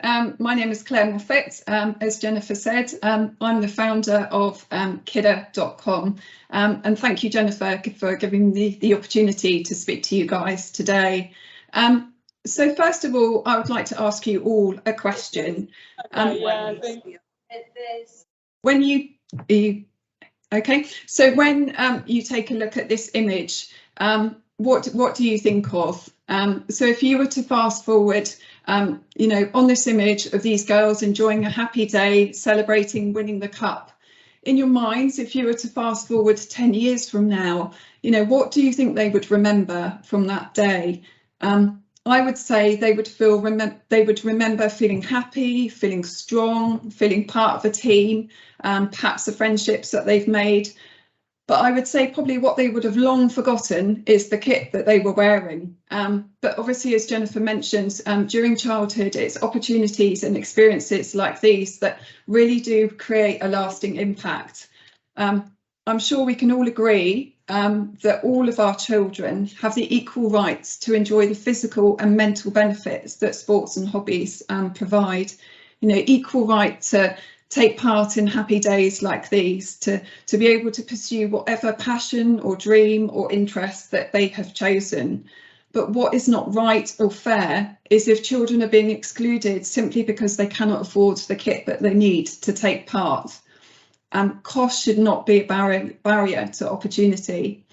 My name is Claire Moffat. As Jennifer said, I'm the founder of Kidd3r.com. And thank you, Jennifer, for giving me the opportunity to speak to you guys today. So first of all, I would like to ask you all a question. When you take a look at this image, what do you think of? So if you were to fast forward, on this image of these girls enjoying a happy day, celebrating winning the cup, in your minds, if you were to fast forward 10 years from now, what do you think they would remember from that day? I would say they would remember feeling happy, feeling strong, feeling part of a team, perhaps the friendships that they've made. But I would say probably what they would have long forgotten is the kit that they were wearing. But obviously, as Jennifer mentioned, during childhood, it's opportunities and experiences like these that really do create a lasting impact. I'm sure we can all agree that all of our children have the equal rights to enjoy the physical and mental benefits that sports and hobbies provide. Equal right to take part in happy days like these, to be able to pursue whatever passion or dream or interest that they have chosen. But what is not right or fair is if children are being excluded simply because they cannot afford the kit that they need to take part. Cost should not be a barrier to opportunity.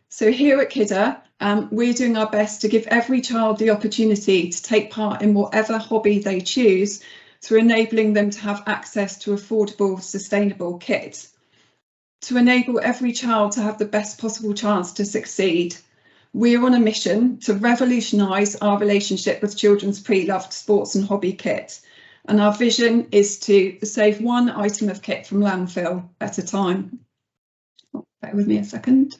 So here at Kidd3r, we're doing our best to give every child the opportunity to take part in whatever hobby they choose, through enabling them to have access to affordable, sustainable kit. To enable every child to have the best possible chance to succeed, we're on a mission to revolutionise our relationship with children's pre-loved sports and hobby kit. And our vision is to save one item of kit from landfill at a time. Bear with me a second.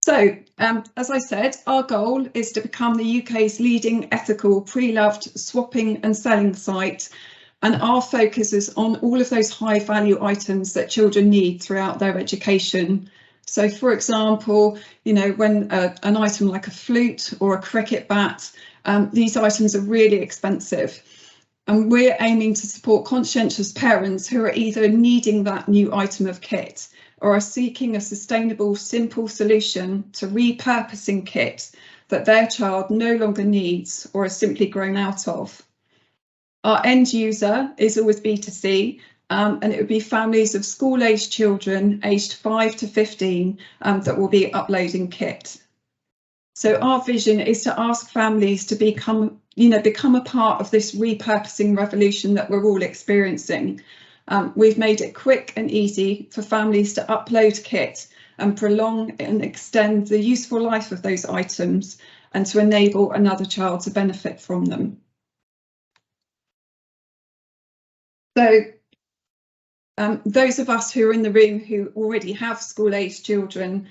So, as I said, our goal is to become the UK's leading ethical pre-loved swapping and selling site, and our focus is on all of those high value items that children need throughout their education. So, for example, when an item like a flute or a cricket bat, these items are really expensive. And we're aiming to support conscientious parents who are either needing that new item of kit or are seeking a sustainable, simple solution to repurposing kit that their child no longer needs or has simply grown out of. Our end user is always B2C, and it would be families of school-aged children aged 5 to 15 that will be uploading kit. So our vision is to ask families to become a part of this repurposing revolution that we're all experiencing. We've made it quick and easy for families to upload kit and prolong and extend the useful life of those items, and to enable another child to benefit from them. So those of us who are in the room who already have school-aged children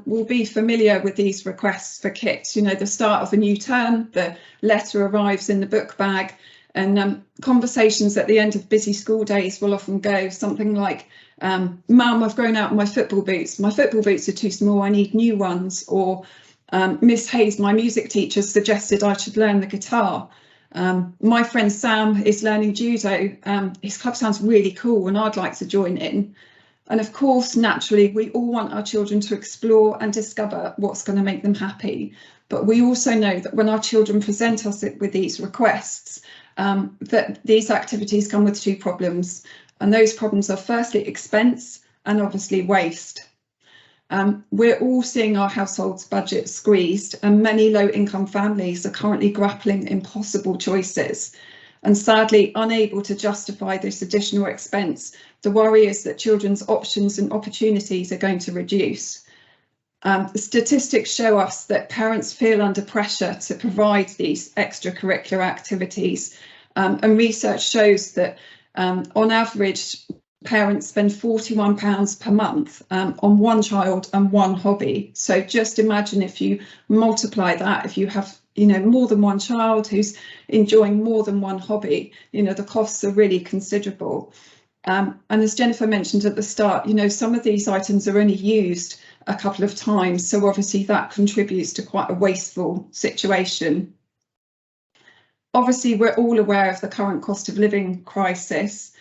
will be familiar with these requests for kit. The start of a new term, the letter arrives in the book bag, and conversations at the end of busy school days will often go something like, Mum, I've grown out of my football boots. My football boots are too small, I need new ones. Or Miss Hayes, my music teacher, suggested I should learn the guitar. My friend Sam is learning judo. His club sounds really cool and I'd like to join in. And of course, naturally, we all want our children to explore and discover what's going to make them happy. But we also know that when our children present us with these requests, that these activities come with two problems. And those problems are firstly expense and obviously waste. We're all seeing our households' budgets squeezed, and many low-income families are currently grappling impossible choices. And sadly, unable to justify this additional expense, the worry is that children's options and opportunities are going to reduce. The statistics show us that parents feel under pressure to provide these extracurricular activities, and research shows that on average, parents spend £41 per month on one child and one hobby. So just imagine if you multiply that, if you have more than one child who's enjoying more than one hobby, the costs are really considerable. And as Jennifer mentioned at the start, some of these items are only used a couple of times, so obviously that contributes to quite a wasteful situation. Obviously, we're all aware of the current cost of living crisis.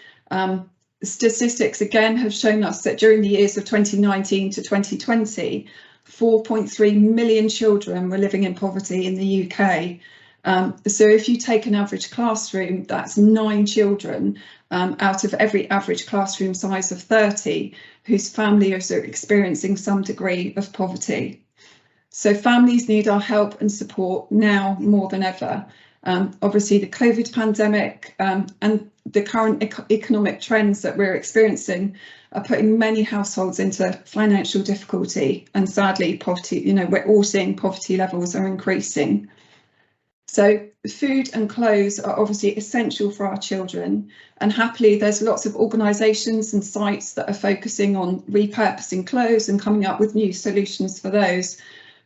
Statistics again have shown us that during the years of 2019 to 2020, 4.3 million children were living in poverty in the UK. So if you take an average classroom, that's 9 children out of every average classroom size of 30 whose families are experiencing some degree of poverty. So families need our help and support now more than ever. Obviously, the COVID pandemic and the current economic trends that we're experiencing are putting many households into financial difficulty, and sadly, poverty, we're all seeing poverty levels are increasing. So food and clothes are obviously essential for our children, and happily there's lots of organisations and sites that are focusing on repurposing clothes and coming up with new solutions for those.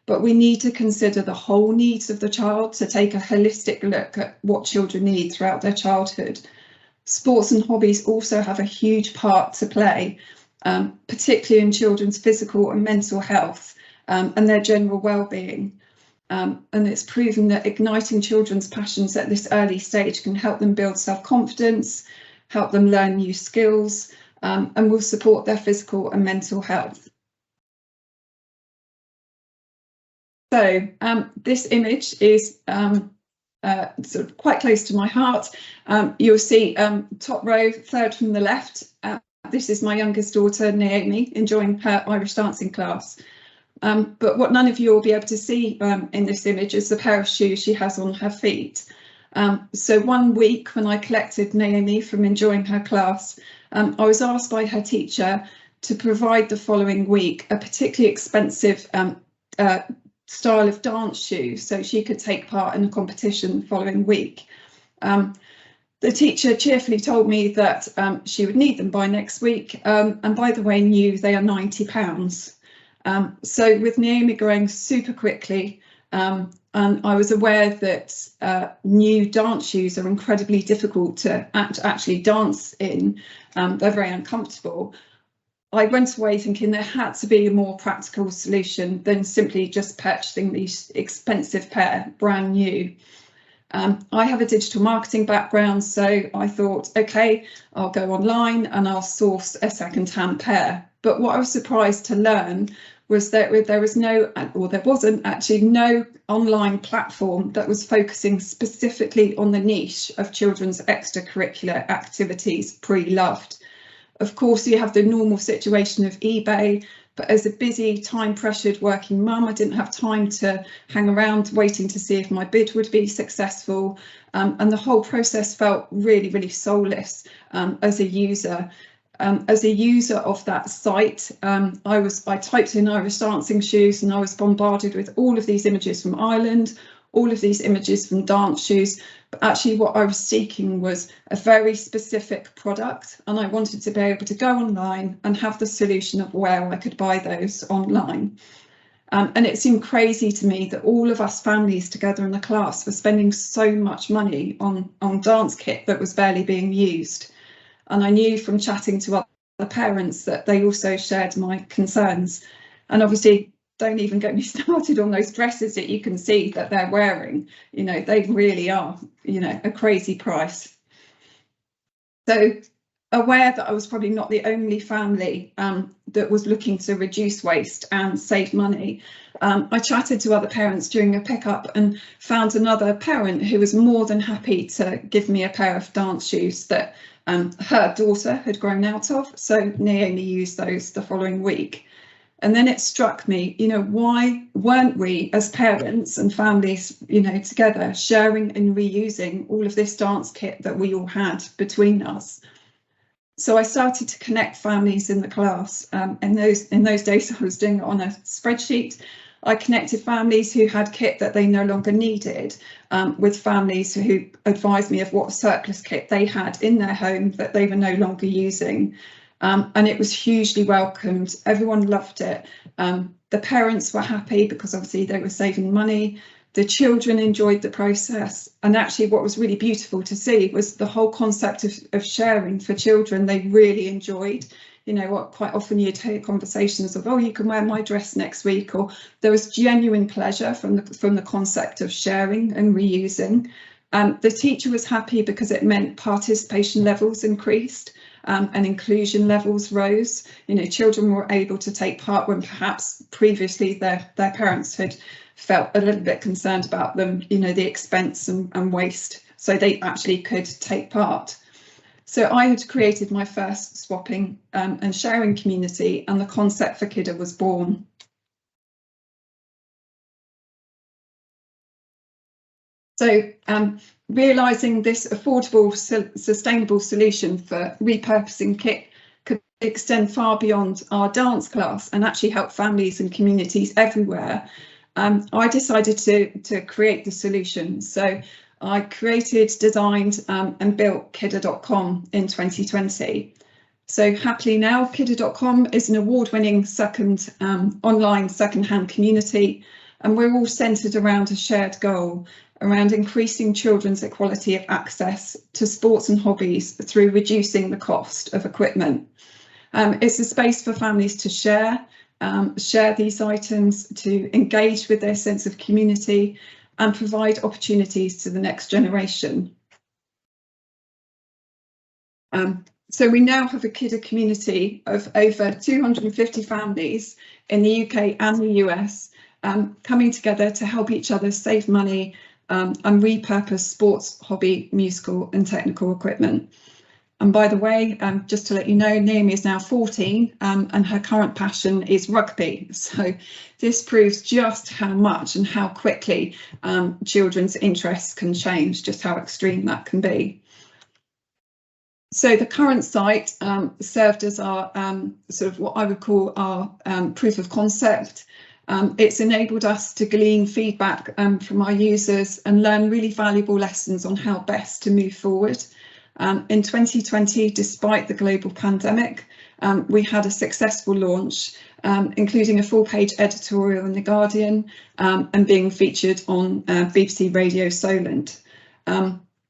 But we need to consider the whole needs of the child, to take a holistic look at what children need throughout their childhood. Sports and hobbies also have a huge part to play, particularly in children's physical and mental health and their general well-being. And it's proven that igniting children's passions at this early stage can help them build self-confidence, help them learn new skills, and will support their physical and mental health. So this image is sort of quite close to my heart. You'll see top row, third from the left. This is my youngest daughter, Naomi, enjoying her Irish dancing class. But what none of you will be able to see in this image is the pair of shoes she has on her feet. So one week when I collected Naomi from enjoying her class, I was asked by her teacher to provide the following week a particularly expensive style of dance shoe so she could take part in a competition the following week. The teacher cheerfully told me that she would need them by next week, and by the way knew they are £90. So with Naomi growing super quickly, and I was aware that new dance shoes are incredibly difficult to actually dance in, they're very uncomfortable. I went away thinking there had to be a more practical solution than simply just purchasing these expensive pair brand new. I have a digital marketing background, so I thought, OK, I'll go online and I'll source a second-hand pair. But what I was surprised to learn was that there wasn't actually no online platform that was focusing specifically on the niche of children's extracurricular activities pre-loved. Of course, you have the normal situation of eBay, but as a busy, time-pressured working mum, I didn't have time to hang around waiting to see if my bid would be successful. And the whole process felt really, really soulless as a user. As a user of that site, I typed in Irish dancing shoes and I was bombarded with all of these images from Ireland, all of these images from dance shoes. But actually what I was seeking was a very specific product, and I wanted to be able to go online and have the solution of where I could buy those online. And it seemed crazy to me that all of us families together in the class were spending so much money on dance kit that was barely being used. And I knew from chatting to other parents that they also shared my concerns. And obviously, don't even get me started on those dresses that you can see that they're wearing. They really are, a crazy price. So aware that I was probably not the only family that was looking to reduce waste and save money, I chatted to other parents during a pickup and found another parent who was more than happy to give me a pair of dance shoes that her daughter had grown out of. So Naomi used those the following week. And then it struck me, why weren't we as parents and families, together sharing and reusing all of this dance kit that we all had between us? So I started to connect families in the class. In those days, I was doing it on a spreadsheet. I connected families who had kit that they no longer needed with families who advised me of what surplus kit they had in their home that they were no longer using. And it was hugely welcomed. Everyone loved it. The parents were happy because obviously they were saving money. The children enjoyed the process. And actually what was really beautiful to see was the whole concept of sharing for children. They really enjoyed. What quite often you'd hear conversations of, oh, you can wear my dress next week, or there was genuine pleasure from the concept of sharing and reusing. The teacher was happy because it meant participation levels increased and inclusion levels rose. You know, children were able to take part when perhaps previously their parents had felt a little bit concerned about them, you know, the expense and waste, so they actually could take part. So I had created my first swapping and sharing community, and the concept for Kidd3r was born. So realising this affordable, sustainable solution for repurposing kit could extend far beyond our dance class and actually help families and communities everywhere, I decided to create the solution. So I created, designed and built Kidd3r.com in 2020. So happily now, Kidd3r.com is an award-winning online second-hand community, and we're all centred around a shared goal around increasing children's equality of access to sports and hobbies through reducing the cost of equipment. It's a space for families to share these items, to engage with their sense of community and provide opportunities to the next generation. So we now have a Kidd3r community of over 250 families in the UK and the US coming together to help each other save money and repurpose sports, hobby, musical and technical equipment. And by the way, just to let you know, Naomi is now 14 and her current passion is rugby. So this proves just how much and how quickly children's interests can change, just how extreme that can be. So the current site served as our sort of what I would call our proof of concept. It's enabled us to glean feedback from our users and learn really valuable lessons on how best to move forward. In 2020, despite the global pandemic, we had a successful launch, including a full-page editorial in The Guardian and being featured on BBC Radio Solent.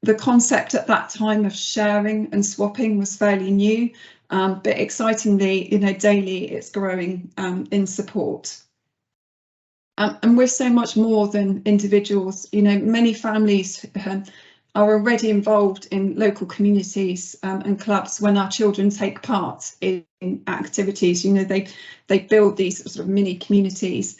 The concept at that time of sharing and swapping was fairly new, but excitingly, you know, daily it's growing in support. And we're so much more than individuals. You know, many families are already involved in local communities and clubs when our children take part in activities. You know, they build these sort of mini communities.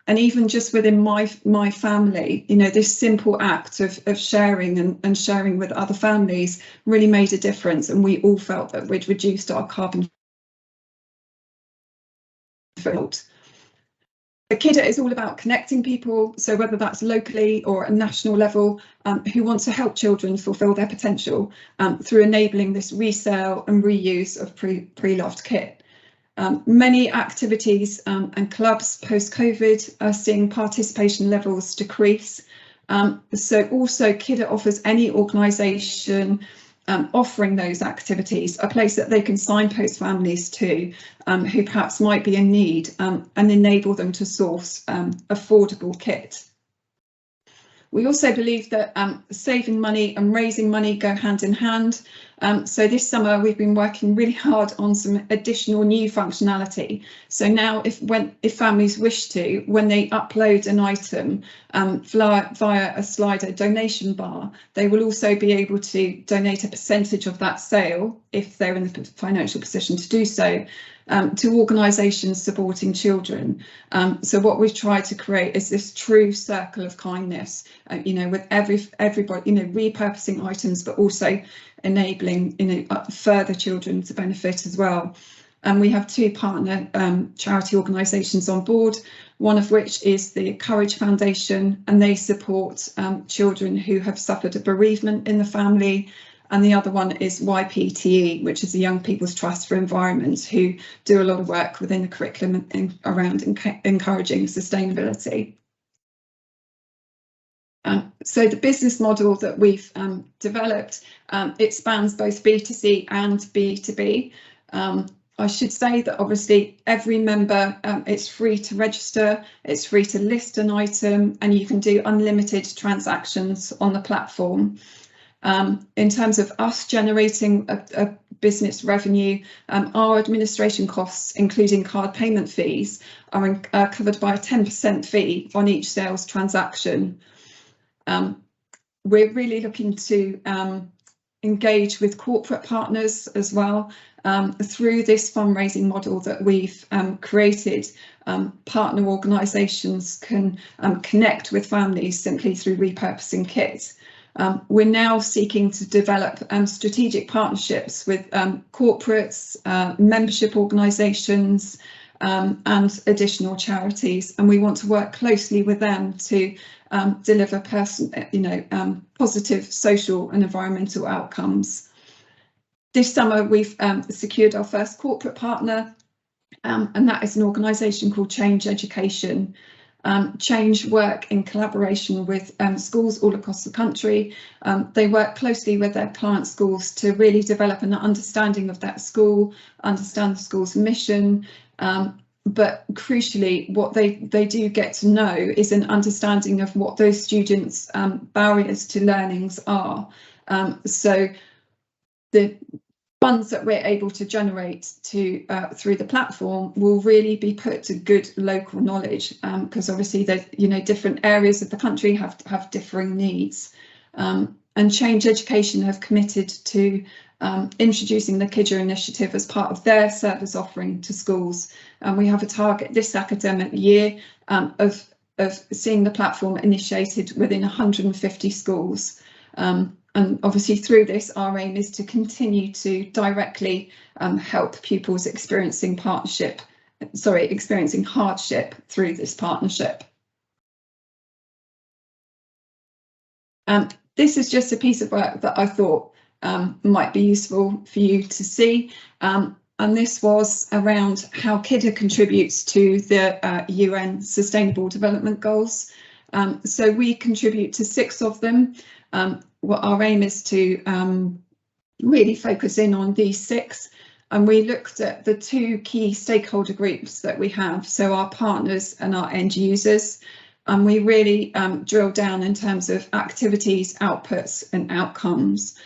And even just within my family, you know, this simple act of sharing and sharing with other families really made a difference. And we all felt that we'd reduced our carbon footprint. The Kidd3r is all about connecting people, so whether that's locally or at a national level, who want to help children fulfil their potential through enabling this resale and reuse of pre-loved kit. Many activities and clubs post-COVID are seeing participation levels decrease. So also Kidd3r offers any organisation offering those activities a place that they can signpost families to who perhaps might be in need and enable them to source affordable kit. We also believe that saving money and raising money go hand in hand. So this summer we've been working really hard on some additional new functionality. So now if families wish to, when they upload an item via a Slido donation bar, they will also be able to donate a percentage of that sale, if they're in the financial position to do so, to organisations supporting children. So what we've tried to create is this true circle of kindness, you know, with everybody, you know, repurposing items, but also enabling, you know, further children to benefit as well. And we have two partner charity organisations on board, one of which is the Courage Foundation, and they support children who have suffered a bereavement in the family. And the other one is YPTE, which is the Young People's Trust for Environment, who do a lot of work within the curriculum around encouraging sustainability. So the business model that we've developed, it spans both B2C and B2B. I should say that obviously every member, it's free to register, it's free to list an item, and you can do unlimited transactions on the platform. In terms of us generating a business revenue, our administration costs, including card payment fees, are covered by a 10% fee on each sales transaction. we're really looking to engage with corporate partners as well. Through this fundraising model that we've created, partner organisations can connect with families simply through repurposing kits. We're now seeking to develop strategic partnerships with corporates, membership organisations, and additional charities, and we want to work closely with them to deliver positive social and environmental outcomes. This summer we've secured our first corporate partner, and that is an organisation called Change Education. Change work in collaboration with schools all across the country. They work closely with their client schools to really develop an understanding of that school, understand the school's mission, but crucially what they do get to know is an understanding of what those students' barriers to learnings are. So the funds that we're able to generate through the platform will really be put to good local knowledge, because obviously there's different areas of the country have differing needs, and Change Education have committed to introducing the Kidd3r initiative as part of their service offering to schools, and we have a target this academic year of seeing the platform initiated within 150 schools. And obviously through this, our aim is to continue to directly help pupils experiencing hardship through this partnership. This is just a piece of work that I thought might be useful for you to see. And this was around how Kidd3r contributes to the UN Sustainable Development Goals. So we contribute to 6 of them. Our aim is to really focus in on these 6, and we looked at the 2 key stakeholder groups that we have, so our partners and our end users, and we really drill down in terms of activities, outputs and outcomes.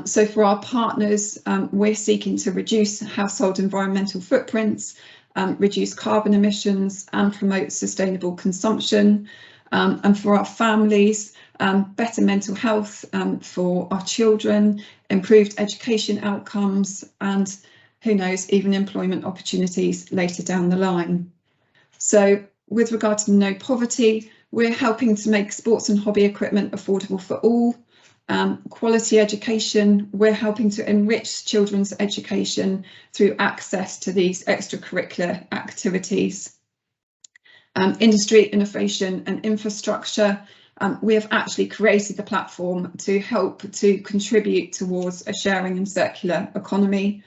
So for our partners, we're seeking to reduce household environmental footprints, reduce carbon emissions and promote sustainable consumption. And for our families, better mental health for our children, improved education outcomes, and who knows, even employment opportunities later down the line. So with regard to no poverty, we're helping to make sports and hobby equipment affordable for all. Quality education, we're helping to enrich children's education through access to these extracurricular activities. Industry, innovation and infrastructure, we have actually created the platform to help to contribute towards a sharing and circular economy.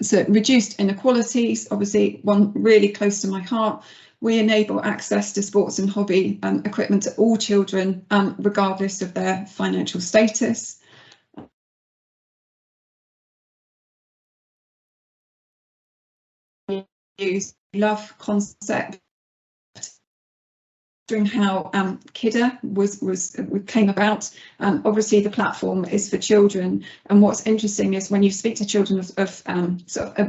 So reduced inequalities, obviously one really close to my heart. We enable access to sports and hobby equipment to all children, regardless of their financial status. Use love concept, how Kidd3r came about. Obviously the platform is for children, and what's interesting is when you speak to children of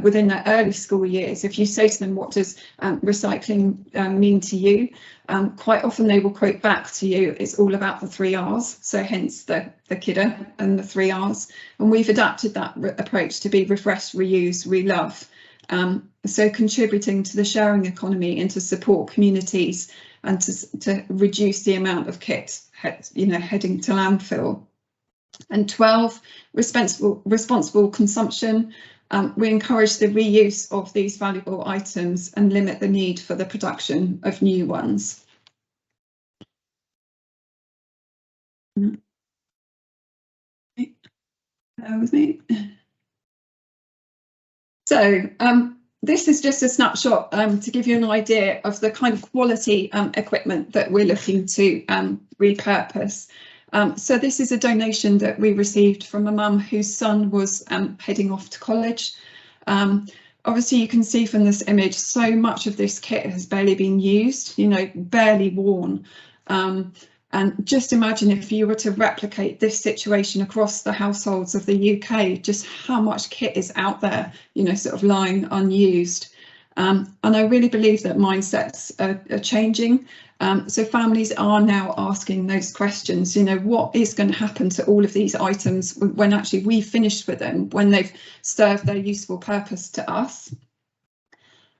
within their early school years, if you say to them, what does recycling mean to you, quite often they will quote back to you, it's all about the 3 R's, so hence the Kidd3r and the 3 R's, and we've adapted that approach to be refresh, reuse, relove. So contributing to the sharing economy and to support communities and to reduce the amount of kit heading to landfill. And 12, responsible consumption. We encourage the reuse of these valuable items and limit the need for the production of new ones. Bear with me. So this is just a snapshot to give you an idea of the kind of quality equipment that we're looking to repurpose. So this is a donation that we received from a mum whose son was heading off to college. Obviously you can see from this image, so much of this kit has barely been used, barely worn. And just imagine if you were to replicate this situation across the households of the UK, just how much kit is out there, sort of lying unused. And I really believe that mindsets are changing. So families are now asking those questions, you know, what is going to happen to all of these items when actually we've finished with them, when they've served their useful purpose to us.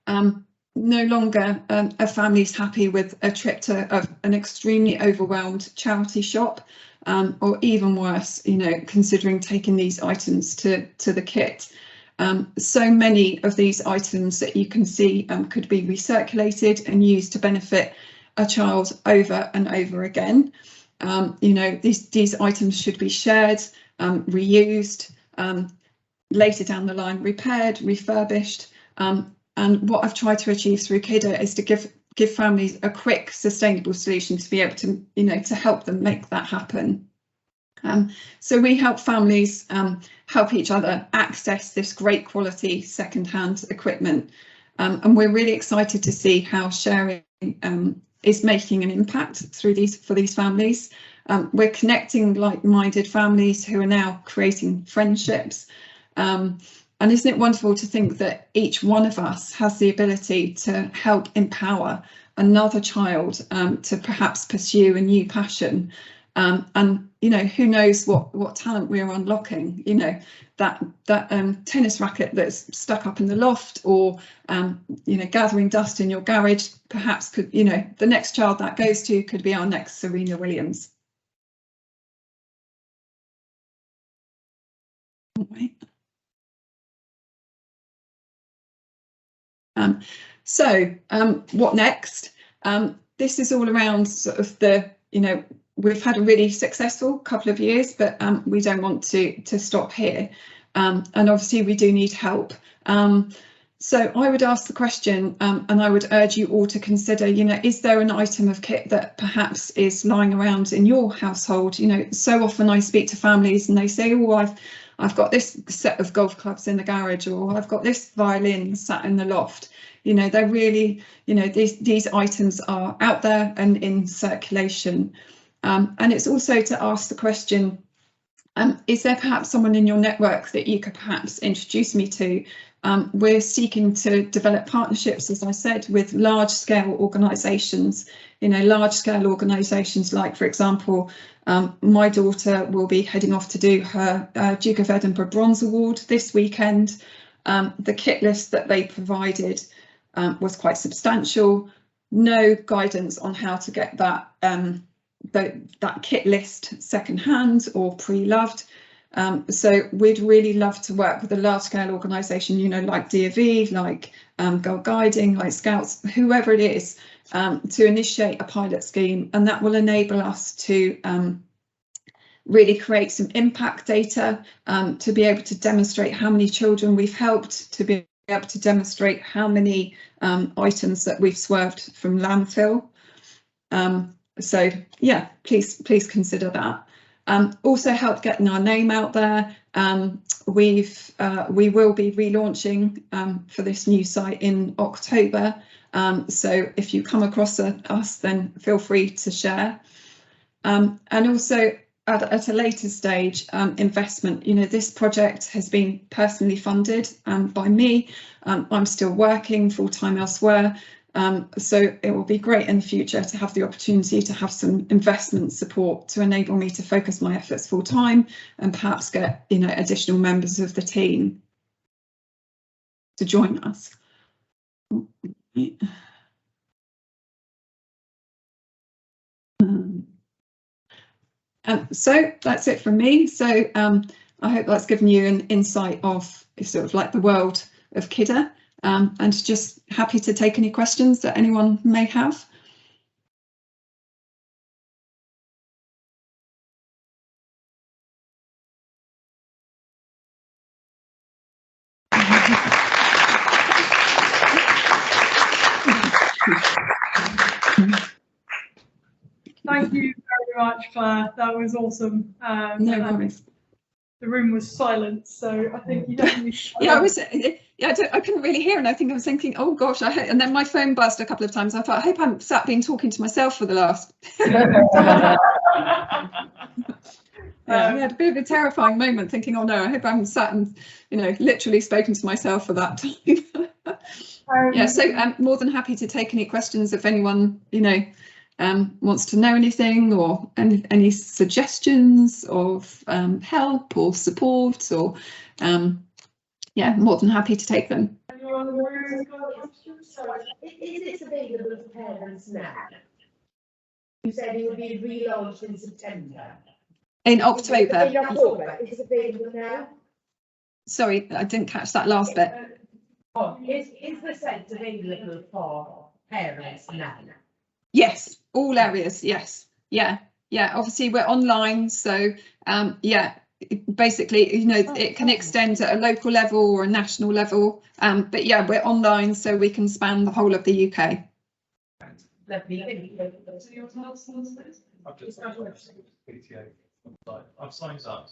No longer are families happy with a trip to an extremely overwhelmed charity shop, or even worse, you know, considering taking these items to the kit. So many of these items that you can see could be recirculated and used to benefit a child over and over again. You know, these items should be shared, reused, later down the line repaired, refurbished. And what I've tried to achieve through Kidd3r is to give families a quick, sustainable solution to be able to, you know, to help them make that happen. So we help families help each other access this great quality second-hand equipment, and we're really excited to see how sharing is making an impact for these families. We're connecting like-minded families who are now creating friendships. And isn't it wonderful to think that each one of us has the ability to help empower another child to perhaps pursue a new passion? And, you know, who knows what talent we're unlocking, you know, that tennis racket that's stuck up in the loft, or, you know, gathering dust in your garage, perhaps could, you know, the next child that goes to could be our next Serena Williams. Right. So what next? This is all around sort of the, you know, we've had a really successful couple of years, but we don't want to stop here. And obviously we do need help. So I would ask the question, and I would urge you all to consider, you know, is there an item of kit that perhaps is lying around in your household? You know, so often I speak to families and they say, oh, I've got this set of golf clubs in the garage, or I've got this violin sat in the loft. You know, they're really, you know, these items are out there and in circulation. And it's also to ask the question, is there perhaps someone in your network that you could perhaps introduce me to? We're seeking to develop partnerships, as I said, with large-scale organisations, you know, large-scale organisations like, for example, my daughter will be heading off to do her Duke of Edinburgh Bronze Award this weekend. The kit list that they provided was quite substantial. No guidance on how to get that that kit list secondhand or pre-loved. So we'd really love to work with a large-scale organisation, you know, like DOV, like Girl Guiding, like Scouts, whoever it is, to initiate a pilot scheme, and that will enable us to really create some impact data, to be able to demonstrate how many children we've helped, to be able to demonstrate how many items that we've swerved from landfill. So yeah, please consider that. Also help getting our name out there. We will be relaunching for this new site in October. So if you come across us, then feel free to share. And also at a later stage, investment. You know, this project has been personally funded by me. I'm still working full-time elsewhere. So it will be great in the future to have the opportunity to have some investment support to enable me to focus my efforts full time and perhaps get, you know, additional members of the team to join us. So that's it from me. So I hope that's given you an insight of sort of like the world of Kidd3r. And just happy to take any questions that anyone may have. Thank you very much, Claire. That was awesome. No worries. The room was silent, so I think you definitely. Yeah, I couldn't really hear, and I think I was thinking, oh gosh, and then my phone buzzed a couple of times. I thought, I hope I'm been talking to myself for the last. Yeah, I had a bit of a terrifying moment, thinking, oh no, I hope I haven't sat and, you know, literally spoken to myself for that time. Yeah, so I'm more than happy to take any questions if anyone, wants to know anything, or any suggestions of help or support, or yeah, more than happy to take them. Is it available to parents now? You said it would be relaunched in September. In October. In October, is it available now? Sorry, I didn't catch that last bit. Is the site available for parents now? Yes, all areas. Yes, yeah. Obviously, we're online, so yeah. Basically, it can extend at a local level or a national level, but yeah, we're online, so we can span the whole of the UK. Lovely. I've signed up.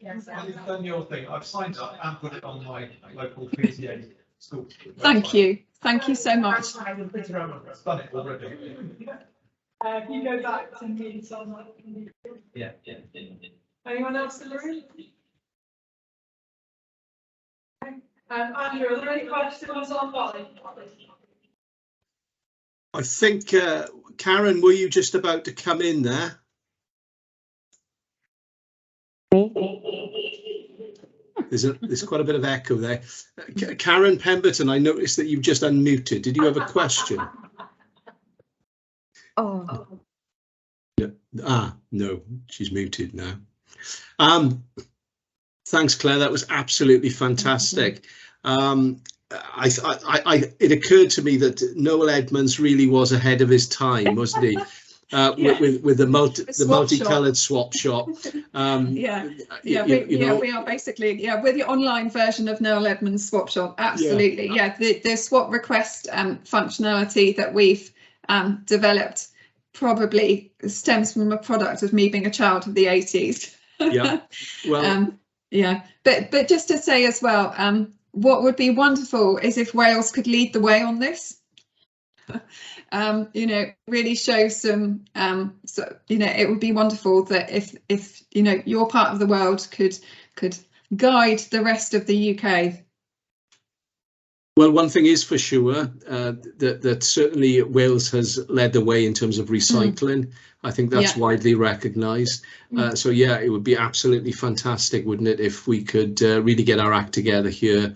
Yes, You've done your thing. I've signed up and put it on my local PTA school. Thank you so much. I've done it already. If you go back to me, Yeah. anyone else in the room? Andrew, are there any questions online? I think, Karen, were you just about to come in there? There's quite a bit of echo there. Karen Pemberton, I noticed that you've just unmuted. Did you have a question? Oh. No, she's muted now. Thanks, Claire. That was absolutely fantastic. It occurred to me that Noel Edmonds really was ahead of his time, wasn't he? With the multicoloured swap shop. We are basically, we're the online version of Noel Edmonds Swap Shop. Absolutely, the swap request functionality that we've developed probably stems from a product of me being a child of the 80s. Yeah, well, but just to say as well, what would be wonderful is if Wales could lead the way on this. Really show some, it would be wonderful that if your part of the world could guide the rest of the UK. Well, one thing is for sure, that certainly Wales has led the way in terms of recycling. I think that's widely recognised. So yeah, it would be absolutely fantastic, wouldn't it, if we could really get our act together here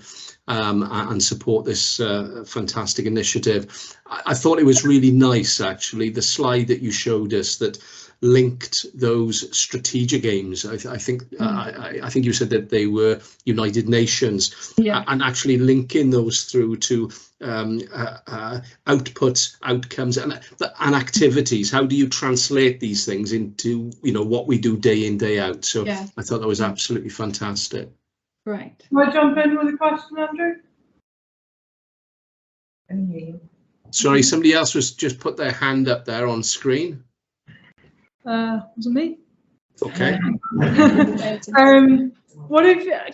and support this fantastic initiative. I thought it was really nice, actually, the slide that you showed us that linked those strategic aims. I think you said that they were United Nations, and actually linking those through to outputs, outcomes, and activities. How do you translate these things into what we do day in, day out? So I thought that was absolutely fantastic. Right. Can I jump in with a question, Andrew? Sorry, somebody else was just put their hand up there on screen. Was it me? Okay.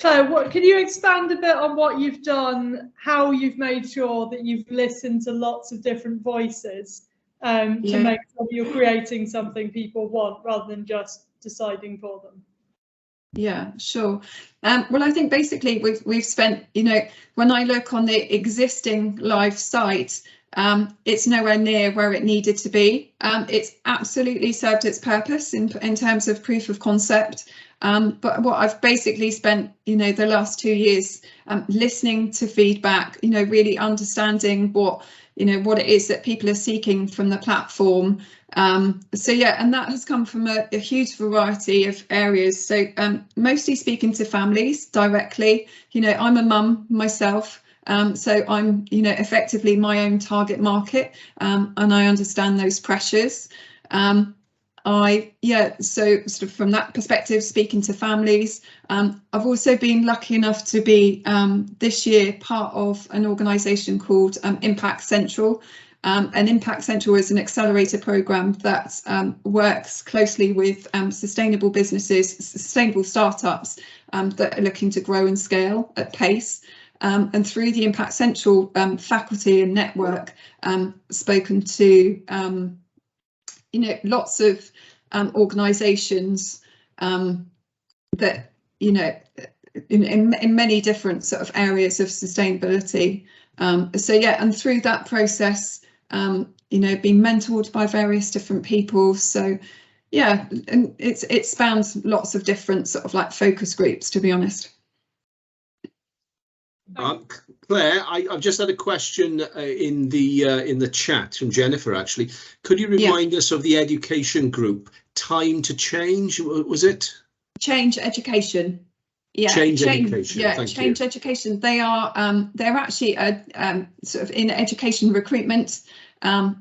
Claire, can you expand a bit on what you've done, how you've made sure that you've listened to lots of different voices to make sure that you're creating something people want rather than just deciding for them? Yeah, sure. Well, I think basically we've spent, when I look on the existing live site, it's nowhere near where it needed to be. It's absolutely served its purpose in terms of proof of concept. But what I've basically spent, the last 2 years listening to feedback, really understanding what it is that people are seeking from the platform. And that has come from a huge variety of areas. So mostly speaking to families directly. I'm a mum myself. So I'm, effectively my own target market, and I understand those pressures. So sort of from that perspective, speaking to families, I've also been lucky enough to be this year part of an organisation called Impact Central. And Impact Central is an accelerator programme that works closely with sustainable businesses, sustainable startups that are looking to grow and scale at pace. And through the Impact Central faculty and network, spoken to lots of organisations that in many different sort of areas of sustainability. So yeah, and through that process, you know, being mentored by various different people. So yeah, and it spans lots of different sort of like focus groups, to be honest. Claire, I've just had a question in the chat from Jennifer, actually. Could you remind us of the education group? Time to Change, was it? Change Education. Yeah, Change Education. Yeah, Thank Change you. Education. They are they're actually a sort of in education recruitment,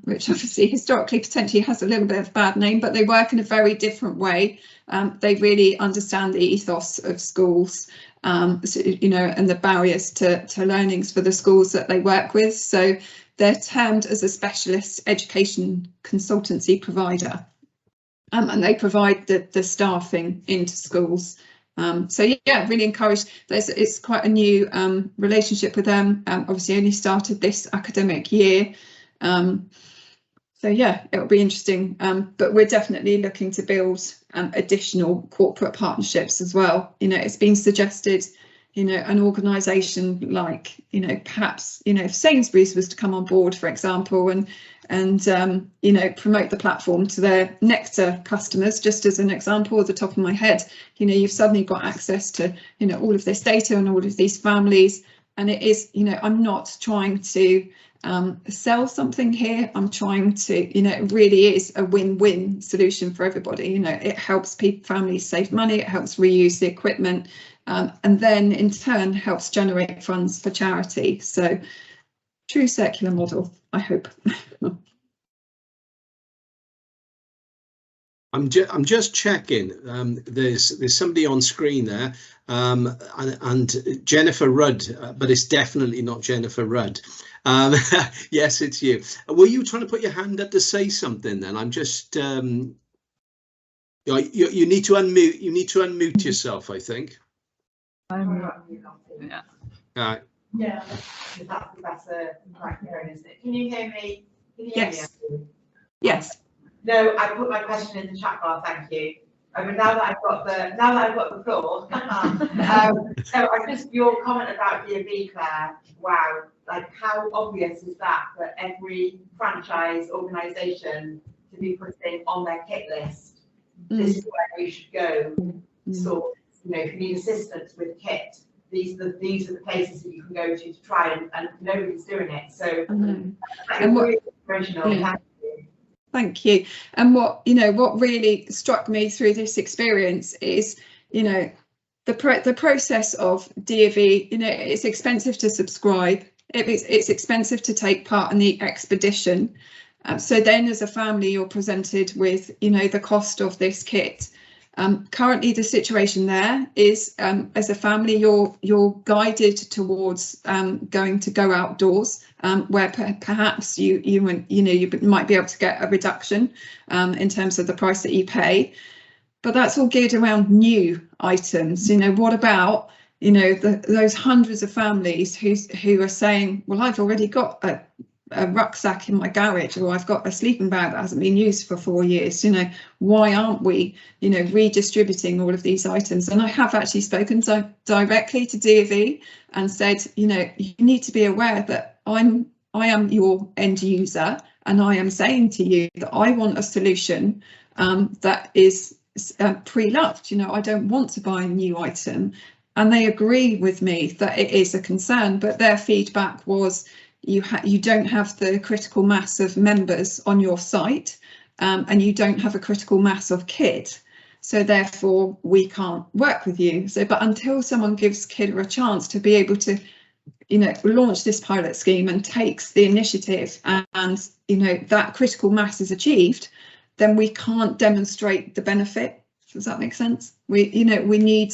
which obviously historically potentially has a little bit of a bad name, but they work in a very different way. They really understand the ethos of schools, so, you know, and the barriers to learnings for the schools that they work with. So they're termed as a specialist education consultancy provider, and they provide the staffing into schools. So yeah, really encouraged. It's quite a new relationship with them. Obviously only started this academic year. So yeah, it'll be interesting. But we're definitely looking to build additional corporate partnerships as well. You know, it's been suggested, you know, an organisation like, you know, perhaps, you know, if Sainsbury's was to come on board, for example, and you know, promote the platform to their Nectar customers, just as an example at the top of my head, you know, you've suddenly got access to, you know, all of this data and all of these families. And it is, you know, I'm not trying to sell something here. I'm trying to, you know, it really is a win-win solution for everybody. You know, it helps families save money, it helps reuse the equipment, and then in turn helps generate funds for charity. So true circular model, I hope. I'm just checking. There's somebody on screen there, and Jennifer Rudd, but it's definitely not Jennifer Rudd. Yes, it's you. Were you trying to put your hand up to say something? Then I'm just. You need to unmute. You need to unmute yourself, I think. Yeah. Yeah. That's the better microphone, isn't it? Can you hear me? Can you hear Yes. me? Yes. No, I put my question in the chat bar. Thank you. I mean, now that I've got the floor. So I just your comment about DFE, Claire. Wow, like how obvious is that every franchise organisation to be putting on their kit list? This is where we should go. So, you know, if you need assistance with kit, these are the places that you can go to try and nobody's doing it. So and really inspirational. Yeah. Thank you. And what really struck me through this experience is, you know, the process of DFE. You know, it's expensive to subscribe. It's expensive to take part in the expedition. So then, as a family, you're presented with, you know, the cost of this kit. Currently, the situation there is, as a family, you're guided towards going to go outdoors, where perhaps you might be able to get a reduction in terms of the price that you pay. But that's all geared around new items. You know, what about, you know, those hundreds of families who are saying, well, I've already got a rucksack in my garage, or I've got a sleeping bag that hasn't been used for 4 years. You know, why aren't we, you know, redistributing all of these items? And I have actually spoken directly to DFE and said, you know, you need to be aware that I am your end user, and I am saying to you that I want a solution that is pre-loved. You know, I don't want to buy a new item. And they agree with me that it is a concern, but their feedback was, you don't have the critical mass of members on your site, and you don't have a critical mass of kit, so therefore we can't work with you. So, but until someone gives Kidd3r a chance to be able to, you know, launch this pilot scheme and takes the initiative, and you know, that critical mass is achieved, then we can't demonstrate the benefit. Does that make sense? We need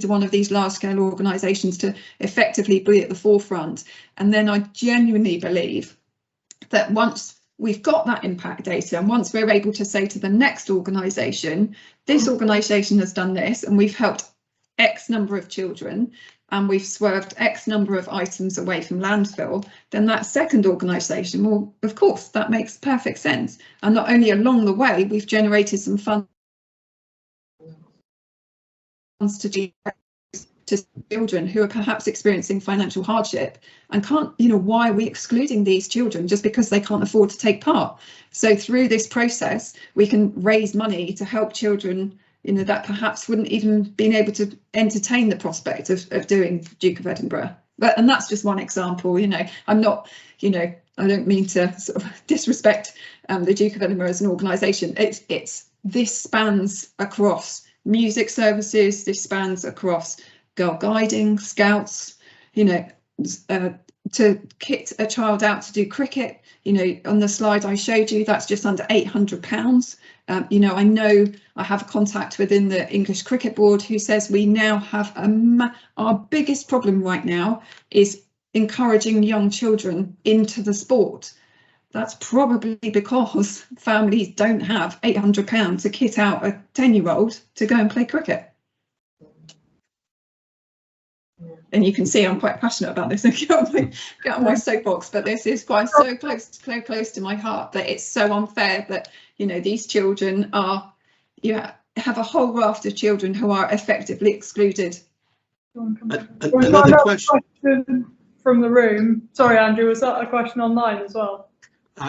one of these large-scale organisations to effectively be at the forefront. And then I genuinely believe that once we've got that impact data, and once we're able to say to the next organisation, this organisation has done this, and we've helped X number of children, and we've swerved X number of items away from landfill, then that second organisation, well, of course, that makes perfect sense. And not only along the way, we've generated some funds to do to children who are perhaps experiencing financial hardship and can't, you know, why are we excluding these children just because they can't afford to take part? So through this process, we can raise money to help children, you know, that perhaps wouldn't even been able to entertain the prospect of doing Duke of Edinburgh. And that's just one example. You know, I'm not, you know, I don't mean to sort of disrespect the Duke of Edinburgh as an organisation. This spans across music services, this spans across girl guiding, scouts, you know, to kit a child out to do cricket. You know, on the slide I showed you, that's just under £800. You know, I know I have a contact within the English Cricket Board who says we now have our biggest problem right now is encouraging young children into the sport. That's probably because families don't have £800 to kit out a 10-year-old to go and play cricket. And you can see I'm quite passionate about this. I get on my soapbox, but this is quite so close to my heart that it's so unfair that, you know, these children are, you have a whole raft of children who are effectively excluded. Another question from the room. Sorry, Andrew, was that a question online as well?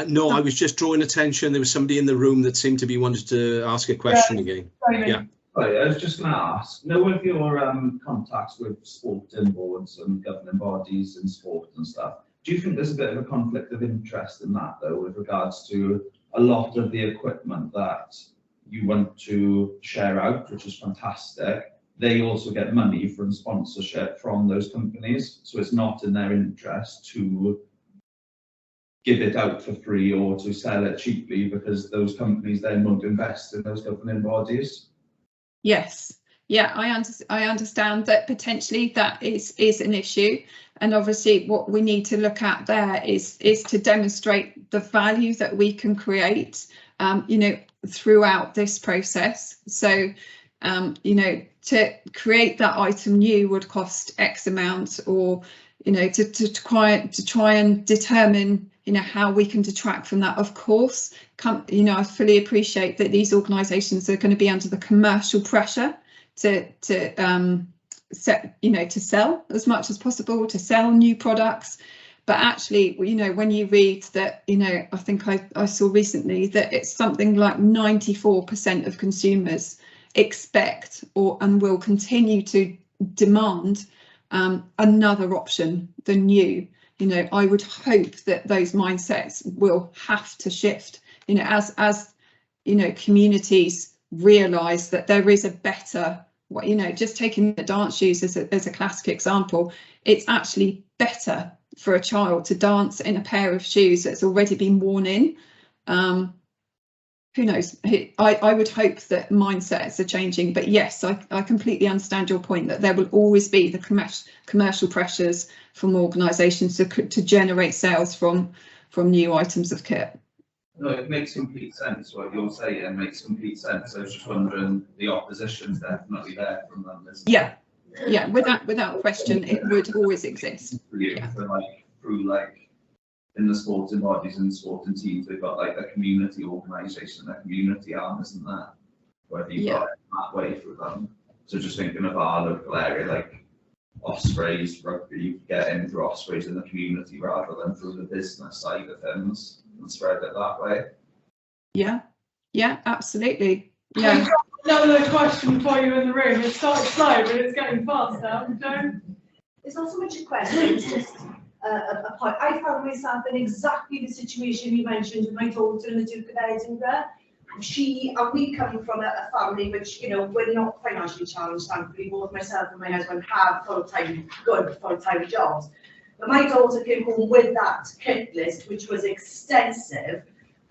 No, I was just drawing attention. There was somebody in the room that seemed to be wanted to ask a question again. Yeah. Right, I was just going to ask, know of your contacts with sporting boards and governing bodies in sport and stuff, do you think there's a bit of a conflict of interest in that, though, with regards to a lot of the equipment that you want to share out, which is fantastic? They also get money from sponsorship from those companies, so it's not in their interest to give it out for free or to sell it cheaply, because those companies then won't invest in those governing bodies. Yes, yeah, I understand that potentially that is an issue, and obviously what we need to look at there is to demonstrate the value that we can create, you know, throughout this process. So, you know, to create that item new would cost X amount, or, you know, to try and determine, you know, how we can detract from that. Of course, you know, I fully appreciate that these organisations are going to be under the commercial pressure to sell as much as possible, to sell new products. But actually, you know, when you read that, you know, I think I saw recently that it's something like 94% of consumers expect and will continue to demand another option than new. You know, I would hope that those mindsets will have to shift, you know, as you know, communities realise that there is a better, you know, just taking the dance shoes as a classic example, it's actually better for a child to dance in a pair of shoes that's already been worn in. Who knows? I would hope that mindsets are changing, but yes, I completely understand your point that there will always be the commercial pressures from organisations to generate sales from new items of kit. No, it makes complete sense. What you're saying, it makes complete sense. I was just wondering, the opposition's definitely there from them, isn't it? Yeah, without question, it would always exist. Yeah. So through in the sporting bodies and sporting teams, they've got a community organisation, a community arm, isn't that? Whether you've got it that way through them. So just thinking of our local area, like Ospreys, rugby, you get in through Ospreys in the community rather than through the business side of things and spread it that way. Yeah, absolutely. Yeah. Another question for you in the room. It started slow, but it's getting fast now. It's not so much a question, it's just a point. I found myself in exactly the situation you mentioned with my daughter in the Duke of Edinburgh. We come from a family which, you know, we're not financially challenged, thankfully. Both myself and my husband have good full-time jobs. But my daughter came home with that kit list, which was extensive,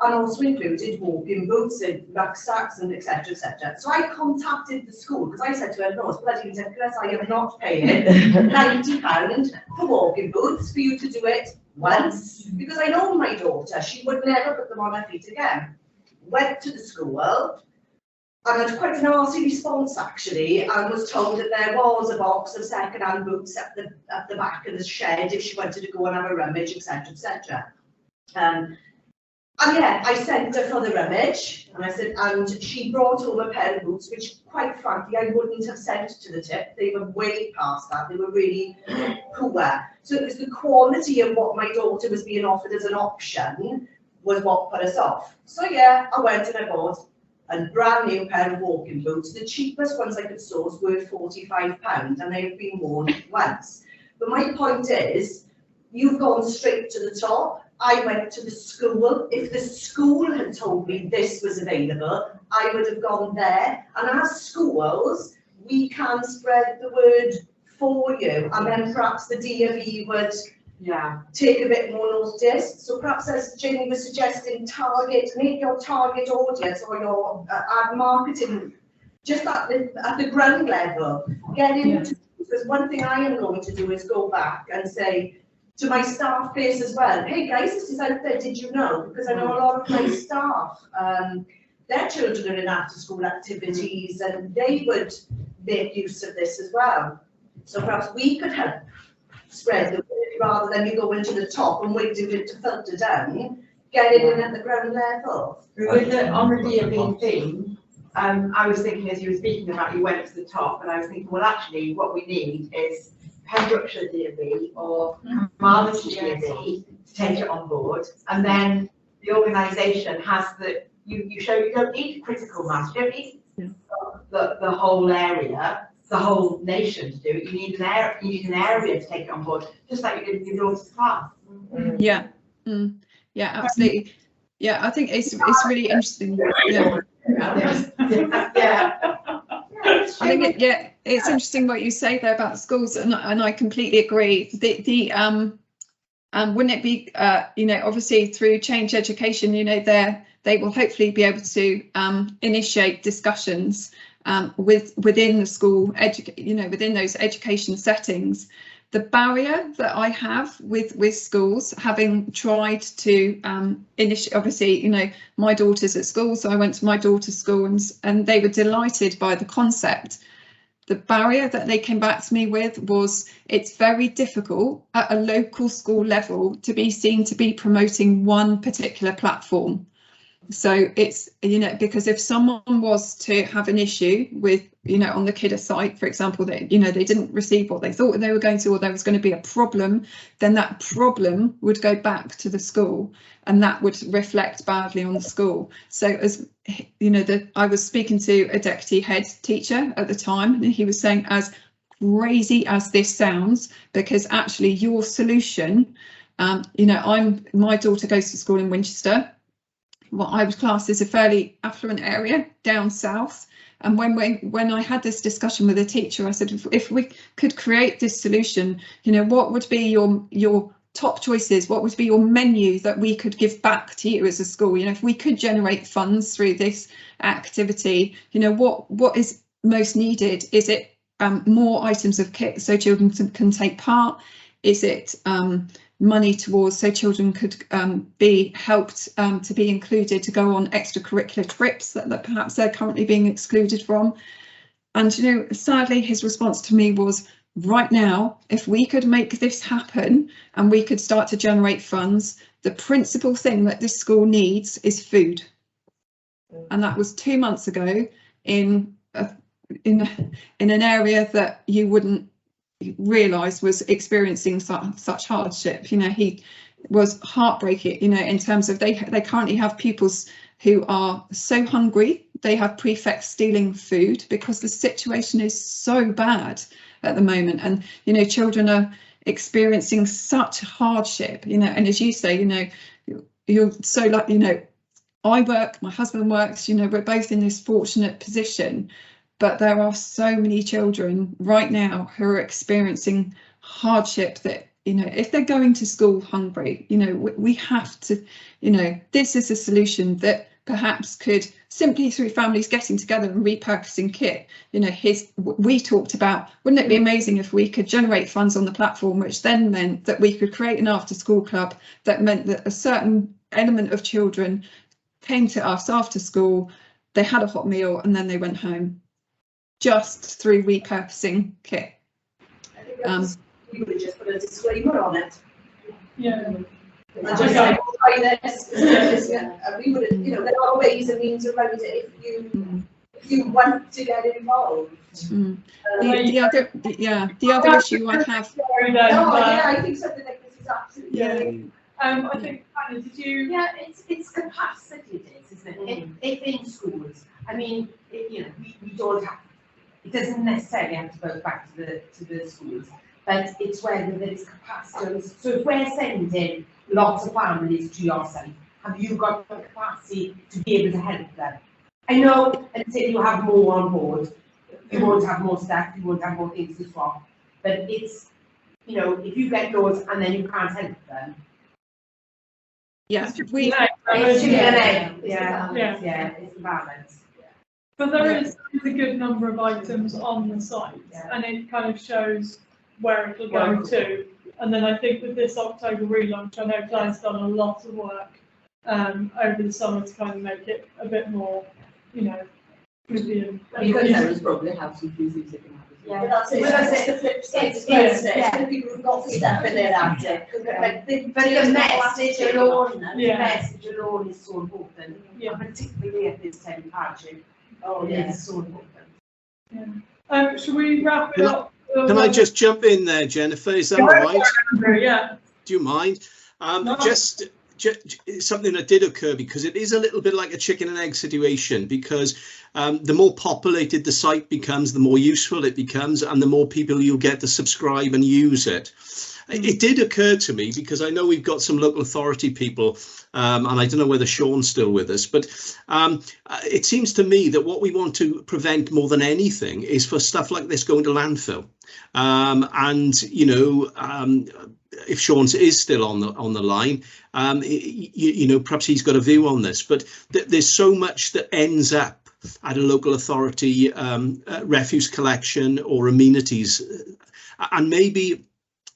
and also included walking boots and rucksacks and etc. etc. So I contacted the school because I said to her, no, it's bloody ridiculous. I am not paying £90 for walking boots for you to do it once, because I know my daughter, she would never put them on her feet again. Went to the school and had quite an arsey response actually, and was told that there was a box of second-hand boots at the back of the shed if she wanted to go and have a rummage, etc. etc. And yeah, I sent her for the image, and I said, and she brought home a pair of boots, which quite frankly, I wouldn't have sent to the tip. They were way past that. They were really poor. So it was the quality of what my daughter was being offered as an option was what put us off. So yeah, I went and I bought a brand new pair of walking boots. The cheapest ones I could source were £45, and they have been worn once. But my point is, you've gone straight to the top. I went to the school. If the school had told me this was available, I would have gone there. And as schools, we can spread the word for you. And then perhaps the DFE would take a bit more notice. So perhaps, as Jamie was suggesting, make your target audience or your ad marketing just at the ground level. Get into, because one thing I am going to do is go back and say, to my staff base as well, hey guys, this is out there, did you know? Because I know a lot of my staff, their children are in after school activities and they would make use of this as well. So perhaps we could help spread the word rather than you go into the top and wait for it to filter down, get it in at the ground level. On the DFE theme, I was thinking as you were speaking about, you went to the top, and I was thinking, well, actually, what we need is Pembrokeshire DFE or Carmarthenshire DFE to take it on board, and then the organisation has you show you don't need critical mass, you don't need the whole area, the whole nation to do it. You need an area to take it on board, just like you did with your daughter's class. Yeah, yeah, absolutely. Yeah, I think it's really interesting. Yeah. I think it's interesting what you say there about schools, and I completely agree. Wouldn't it be obviously through Change Education, they will hopefully be able to initiate discussions within the school, within those education settings. The barrier that I have with schools, having tried to initiate, obviously, my daughter's at school, so I went to my daughter's school and they were delighted by the concept. The barrier that they came back to me with was it's very difficult at a local school level to be seen to be promoting one particular platform. So it's, because if someone was to have an issue with, on the Kidd3r site, for example, that, they didn't receive what they thought they were going to, or there was going to be a problem, then that problem would go back to the school and that would reflect badly on the school. So as I was speaking to a deputy head teacher at the time, and he was saying, as crazy as this sounds, because actually your solution, my daughter goes to school in Winchester, what I would class as a fairly affluent area down south. And when I had this discussion with a teacher, I said, if we could create this solution, what would be your top choices? What would be your menu that we could give back to you as a school? If we could generate funds through this activity, what is most needed? Is it more items of kit so children can take part? Is it money towards so children could be helped to be included to go on extracurricular trips that perhaps they're currently being excluded from? And sadly his response to me was, right now, if we could make this happen and we could start to generate funds, the principal thing that this school needs is food. And that was 2 months ago in an area that you wouldn't realise was experiencing such hardship. He was heartbreaking, in terms of they currently have pupils who are so hungry, they have prefects stealing food because the situation is so bad at the moment. And, children are experiencing such hardship, and as you say, you're so like, I work, my husband works, we're both in this fortunate position. But there are so many children right now who are experiencing hardship that, if they're going to school hungry, we have to, this is a solution that perhaps could, simply through families getting together and repurposing kit, we talked about, wouldn't it be amazing if we could generate funds on the platform, which then meant that we could create an after school club that meant that a certain element of children came to us after school, they had a hot meal and then they went home. Just through repurposing kit. I think you would just put a disclaimer on it. Yeah. And just say, "Oh, try this," and we would, you know, there are ways and means around it if you want to get involved. The other issue I have. I think something like this is absolutely. I think, Anna, did you? Yeah, it's capacity, isn't it? If in schools, I mean, you know, we don't have. It doesn't necessarily have to go back to the schools, but it's whether there is capacity. So if we're sending lots of families to your site, have you got the capacity to be able to help them? I know until you have more on board, you won't have more staff, you won't have more things to swap. But it's, you know, if you get those and then you can't help them. Yeah, it's the balance. But there is a good number of items on the site, and it kind of shows where it'll go to. And then I think with this October relaunch, I know Claire's done a lot of work over the summer to kind of make it a bit more, you know, Because there is probably have some music in yeah, but that's it. It's the flip side. It's the people who've got to step in there after. But the message alone, the message alone is so important. Yeah. And particularly at this time of hardship. Oh, yeah. It's so important. Yeah. Should we wrap it up? Can I just jump in there, Jennifer? Is that all right? Yeah. Do you mind? Just something that did occur, because it is a little bit like a chicken and egg situation, because the more populated the site becomes, the more useful it becomes, and the more people you'll get to subscribe and use it. It did occur to me, because I know we've got some local authority people, and I don't know whether Sean's still with us, but it seems to me that what we want to prevent more than anything is for stuff like this going to landfill. And, you know, if Sean is still on the line, you know, perhaps he's got a view on this, but there's so much that ends up at a local authority refuse collection or amenities, and maybe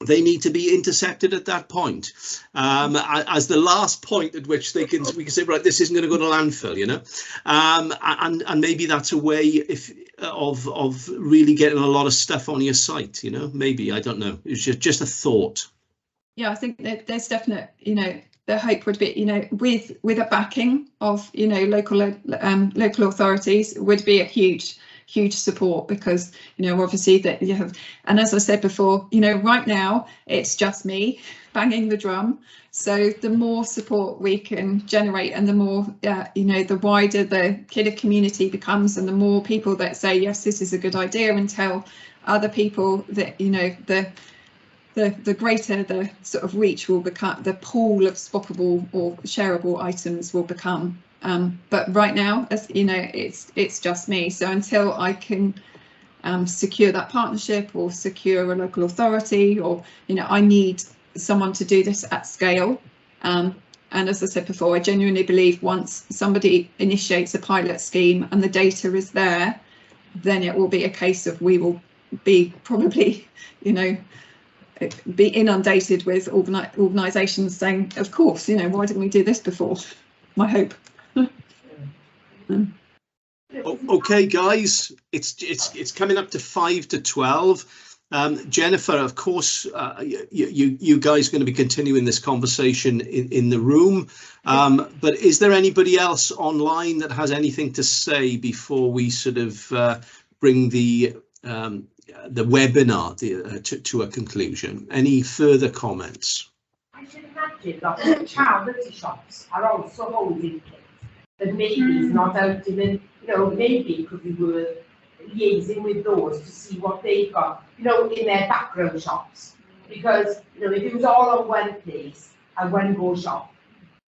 they need to be intercepted at that point, as the last point at which we can say, right, this isn't going to go to landfill, you know, and maybe that's a way of really getting a lot of stuff on your site, you know, maybe, I don't know, it's just a thought. Yeah, I think that there's definite, you know, the hope would be, you know, with a backing of, you know, local authorities would be a huge support, because, you know, obviously that you have, and as I said before, you know, right now it's just me banging the drum. So the more support we can generate, and the more, you know, the wider the Kidd3r community becomes, and the more people that say, yes, this is a good idea, and tell other people that, you know, the greater the sort of reach will become, the pool of swappable or shareable items will become. But right now, as you know, it's just me. So until I can secure that partnership or secure a local authority, or, you know, I need someone to do this at scale. And as I said before, I genuinely believe once somebody initiates a pilot scheme and the data is there, then it will be a case of we will be probably, you know, be inundated with organisations saying, of course, you know, why didn't we do this before? My hope. Okay, guys, it's coming up to 5 to 12. Jennifer, of course, you guys are going to be continuing this conversation in the room, but is there anybody else online that has anything to say before we sort of bring the webinar to a conclusion? Any further comments? I should imagine lots of charity shops are also holding things that maybe is not out in the, you know, maybe because we were liaising with those to see what they've got, you know, in their background shops. Because, you know, if it was all on one place and one go shop,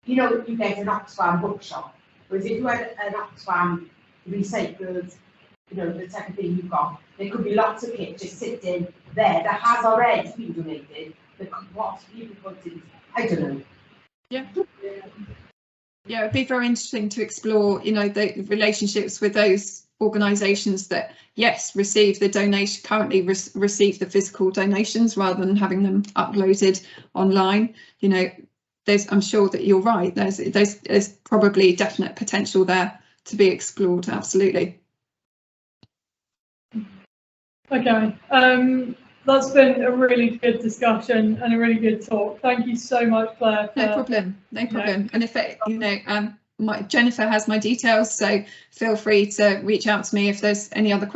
you know, you get an Oxfam bookshop. Whereas if you had an Oxfam recycled, you know, the type of thing you've got, there could be lots of kit just sitting there that has already been donated, that could possibly be put in, I don't know. Yeah. Yeah, it'd be very interesting to explore, you know, the relationships with those organisations that, yes, receive the donation, currently receive the physical donations rather than having them uploaded online. You know, I'm sure that you're right. There's probably definite potential there to be explored. Absolutely. Okay. That's been a really good discussion and a really good talk. Thank you so much, Claire. No problem. No problem. And if it, Jennifer has my details, so feel free to reach out to me if there's any other questions.